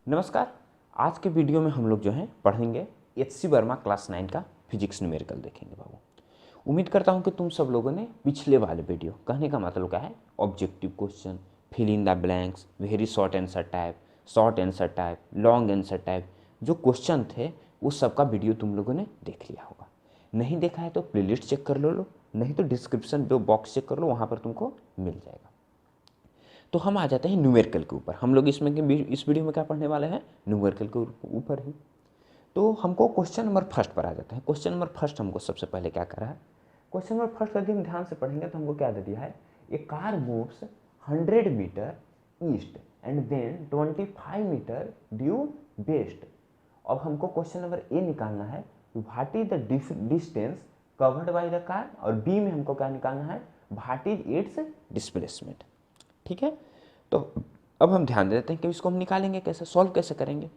नमस्कार। आज के वीडियो में हम लोग जो है पढ़ेंगे एच.सी. वर्मा क्लास 9 का फिजिक्स न्यूमेरिकल देखेंगे बाबू। उम्मीद करता हूं कि तुम सब लोगों ने पिछले वाले वीडियो, कहने का मतलब क्या है, objective question, fill in the blanks, very short answer type, short answer type, long answer type, जो क्वेश्चन थे उस सब का वीडियो तुम लोगों ने देख लिया होगा। नहीं देखा है तो प्लेलिस्ट चेक कर लो, नहीं तो डिस्क्रिप्शन बॉक्स चेक कर लो, वहाँ पर तुमको मिल जाएगा। तो हम आ जाते हैं न्यूमेरिकल के ऊपर। हम लोग इसमें इस वीडियो में क्या पढ़ने वाले हैं, न्यूमेरिकल के ऊपर ही। तो हमको क्वेश्चन नंबर फर्स्ट पर आ जाते हैं। क्वेश्चन नंबर फर्स्ट हमको सबसे पहले क्या करा है, क्वेश्चन नंबर फर्स्ट यदि हम ध्यान से पढ़ेंगे तो हमको क्या दे दिया है, a car moves 100 metre east and then 25 metre due west. अब हमको क्वेश्चन नंबर ए निकालना है, what is the distance covered by the car, और बी में हमको क्या निकालना है, व्हाट इज इट्स डिस्प्लेसमेंट। ठीक है, तो अब हम ध्यान देते हैं कि इसको हम निकालेंगे कैसे, सॉल्व कैसे करेंगे।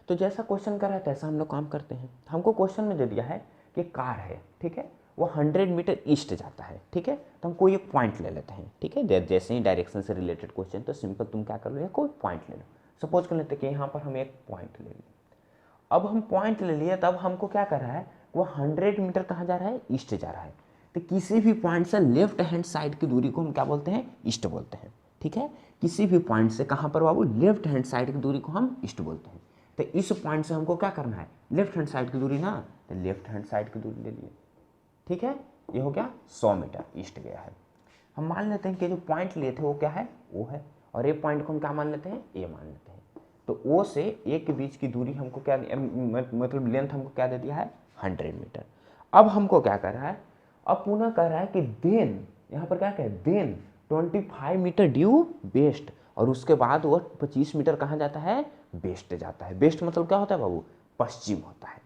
तो जैसा क्वेश्चन कर रहा है तैसा हम लोग काम करते हैं। हमको क्वेश्चन में दे दिया है कि कार है, ठीक है, वो 100 मीटर ईस्ट जाता है, ठीक है। तो हम कोई एक पॉइंट ले लेते हैं, ठीक है। जैसे ही डायरेक्शन से रिलेटेड क्वेश्चन, तो सिंपल तुम क्या कर लो, कोई पॉइंट ले लो। सपोज कर लेते हैं कि यहाँ पर हम एक पॉइंट ले लिए। अब हम पॉइंट ले लिए, तब हमको क्या कर रहा है, वो 100 मीटर कहाँ जा रहा है, ईस्ट जा रहा है। तो किसी भी पॉइंट से लेफ्ट हैंड साइड की दूरी को हम क्या बोलते हैं, ईस्ट बोलते हैं, ठीक है। किसी भी पॉइंट से कहाँ पर बाबू, लेफ्ट हैंड साइड की दूरी को हम ईस्ट बोलते हैं। तो इस पॉइंट से हमको क्या करना है, लेफ्ट हैंड साइड की दूरी ना, तो लेफ्ट हैंड साइड की दूरी ले लिए, ठीक है। ये हो गया 100 मीटर ईस्ट गया है। हम मान लेते हैं कि जो पॉइंट लिए थे वो क्या है, ओ है, और ये पॉइंट को हम क्या मान लेते हैं, ए मान लेते हैं। तो ओ से ए के बीच की दूरी हमको क्या, मतलब लेंथ हमको क्या दे दिया है, 100 मीटर। अब हमको क्या कर रहा है, अब पुनः कह रहा है कि देन, यहाँ पर क्या कहे, देन 25 मीटर ड्यू वेस्ट, और उसके बाद वो 25 मीटर कहाँ जाता है, वेस्ट जाता है। वेस्ट मतलब क्या होता है बाबू, पश्चिम होता है,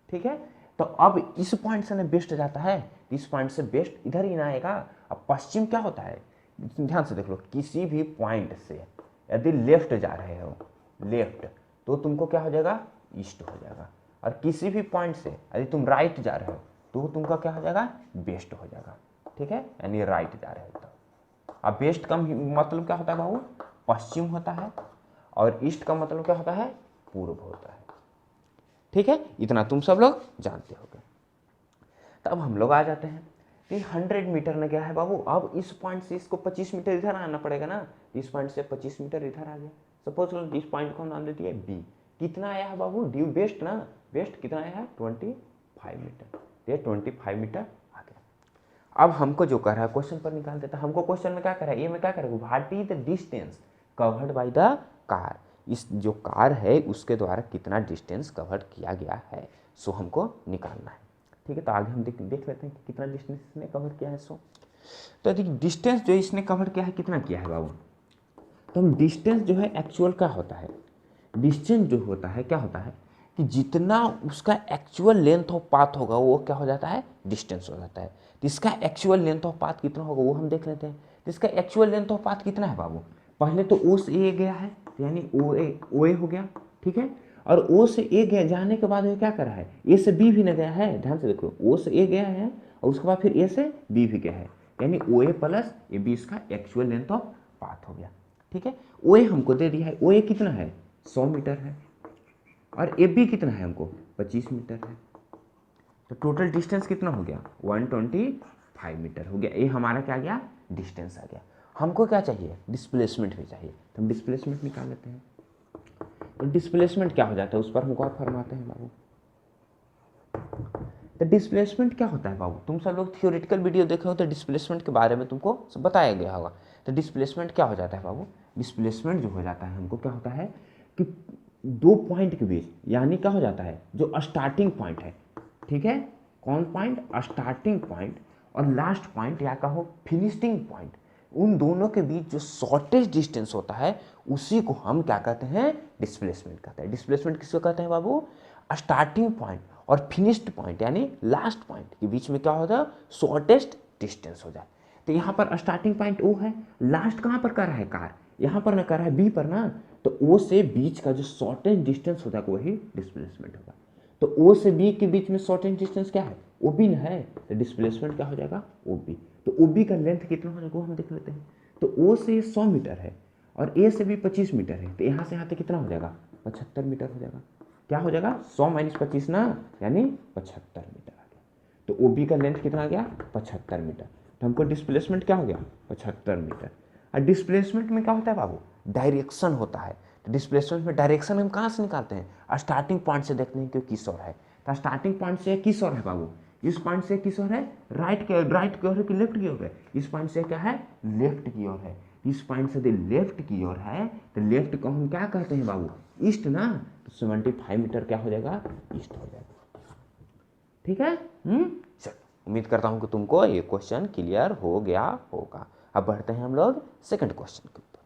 ठीक है। तो अब इस पॉइंट से ना वेस्ट जाता है, इस पॉइंट से वेस्ट इधर ही ना आएगा। अब पश्चिम क्या होता है, ध्यान से देख लो, किसी भी पॉइंट से यदि लेफ्ट जा रहे हो, लेफ्ट, तो तुमको क्या हो जाएगा, ईस्ट हो जाएगा। और किसी भी पॉइंट से यदि तुम राइट जा रहे हो तो तुमका क्या हो जाएगा, वेस्ट हो जाएगा, ठीक है, यानी राइट जा रहे हो। तो अब वेस्ट का मतलब क्या होता है बाबू, पश्चिम होता है, और ईस्ट का मतलब क्या होता है, पूर्व होता है, ठीक है। इतना तुम सब लोग जानते होगे। तो अब हम लोग आ जाते हैं कि 100 मीटर में क्या है बाबू, अब इस पॉइंट से इसको 25 मीटर इधर आना पड़ेगा ना। इस पॉइंट से 25 मीटर इधर आ गया। सपोज इस पॉइंट को नाम दे दिया बी। कितना आया है बाबू, ड्यू वेस्ट ना, वेस्ट कितना आया है, 25 मीटर। ये 25 मीटर आ गया। अब हमको जो कह रहा है क्वेश्चन पर निकाल देता है। हमको क्वेश्चन में क्या कर रहा है, ये में क्या करेगा, what is the distance covered by the car. इस जो कार है उसके द्वारा कितना डिस्टेंस कवर किया गया है, सो हमको निकालना है, ठीक है। तो आगे हम देख लेते हैं कि कितना डिस्टेंस इसने कवर किया है। सो तो डिस्टेंस जो इसने कवर किया है कितना किया है बाबू, तो हम डिस्टेंस जो है एक्चुअल क्या होता है, डिस्टेंस जो होता है क्या होता है कि जितना उसका एक्चुअल लेंथ ऑफ पाथ होगा वो क्या हो जाता है, डिस्टेंस हो जाता है। तो इसका एक्चुअल लेंथ ऑफ पाथ कितना होगा वो हम देख लेते हैं। तो इसका एक्चुअल लेंथ ऑफ पाथ कितना है बाबू, पहले तो ओ से ए गया है, यानी ओ ए हो गया, ठीक है। और ओ से ए गया जाने के बाद ये क्या करा है, ए से बी भी न गया है, ध्यान से देखो, ओ से ए गया है और उसके बाद फिर ए से बी भी गया है, यानी ओ ए प्लस ए बी इसका एक्चुअल लेंथ ऑफ पाथ हो गया, ठीक है। ओ ए हमको दे दिया है, ओ ए कितना है, 100 मीटर है, और ए बी कितना है हमको, 25 मीटर है। तो टोटल डिस्टेंस कितना हो गया, 125 मीटर हो गया। ये हमारा क्या गया, डिस्टेंस आ गया। हमको क्या चाहिए, डिस्प्लेसमेंट भी चाहिए। तो हम डिस्प्लेसमेंट निकाल लेते हैं। तो डिस्प्लेसमेंट क्या हो जाता है, उस पर हमको और फरमाते हैं बाबू। तो डिस्प्लेसमेंट क्या होता है बाबू, तुम सब लोग थियोरेटिकल वीडियो देखे हो तो डिस्प्लेसमेंट के बारे में तुमको सब बताया गया होगा। तो डिस्प्लेसमेंट क्या हो जाता है बाबू, डिस्प्लेसमेंट जो हो जाता है हमको क्या होता है कि दो पॉइंट के बीच, यानी क्या हो जाता है, जो स्टार्टिंग पॉइंट है, ठीक है, कौन पॉइंट, स्टार्टिंग पॉइंट, और लास्ट पॉइंट या कहो फिनिशिंग पॉइंट, उन दोनों के बीच जो शॉर्टेस्ट डिस्टेंस होता है उसी को हम क्या कहते हैं, डिस्प्लेसमेंट कहते हैं। डिस्प्लेसमेंट किसको कहते हैं बाबू, स्टार्टिंग पॉइंट और फिनिश्ड पॉइंट यानी लास्ट पॉइंट के बीच में क्या होता है, शॉर्टेस्ट डिस्टेंस हो जाए। तो यहाँ पर स्टार्टिंग पॉइंट ओ है, लास्ट कहाँ पर कर रहा है कार, यहाँ पर ना कर रहा है बी पर ना, तो ओ से बीच का जो शॉर्टेस्ट डिस्टेंस होता है वही डिस्प्लेसमेंट होगा। तो ओ से बी के बीच में शॉर्टेस्ट डिस्टेंस क्या है, ओ बी ना है, तो डिस्प्लेसमेंट क्या हो जाएगा, ओ बी। तो ओ बी का लेंथ कितना हो जाएगा हम देख लेते हैं। तो ओ से 100 मीटर है और ए से भी 25 मीटर है, तो यहाँ से यहाँ तक कितना हो जाएगा, 75 मीटर हो जाएगा। क्या हो जाएगा, 100 माइनस 25 ना, यानी 75 मीटर आ गया। तो ओ बी का लेंथ कितना आ गया, 75 मीटर। तो हमको डिस्प्लेसमेंट क्या हो गया, 75 मीटर। और डिस्प्लेसमेंट में क्या होता है बाबू, डायरेक्शन होता है। तो डिस्प्लेसमेंट में डायरेक्शन हम कहाँ से निकालते हैं, स्टार्टिंग पॉइंट से देखते हैं कि किस ओर है। तो स्टार्टिंग पॉइंट से किस ओर है बाबू, इस पॉइंट से किस ओर है, राइट की ओर है कि लेफ्ट की ओर है, इस पॉइंट से क्या है, लेफ्ट की ओर है। इस पॉइंट से लेफ्ट की ओर है, तो लेफ्ट को हम क्या कहते हैं बाबू, ईस्ट ना। तो 75 मीटर क्या हो जाएगा, ईस्ट हो जाएगा। ठीक है। चलो, उम्मीद करता हूं कि तुमको ये क्वेश्चन क्लियर हो गया होगा। अब बढ़ते हैं हम लोग सेकंड क्वेश्चन के ऊपर।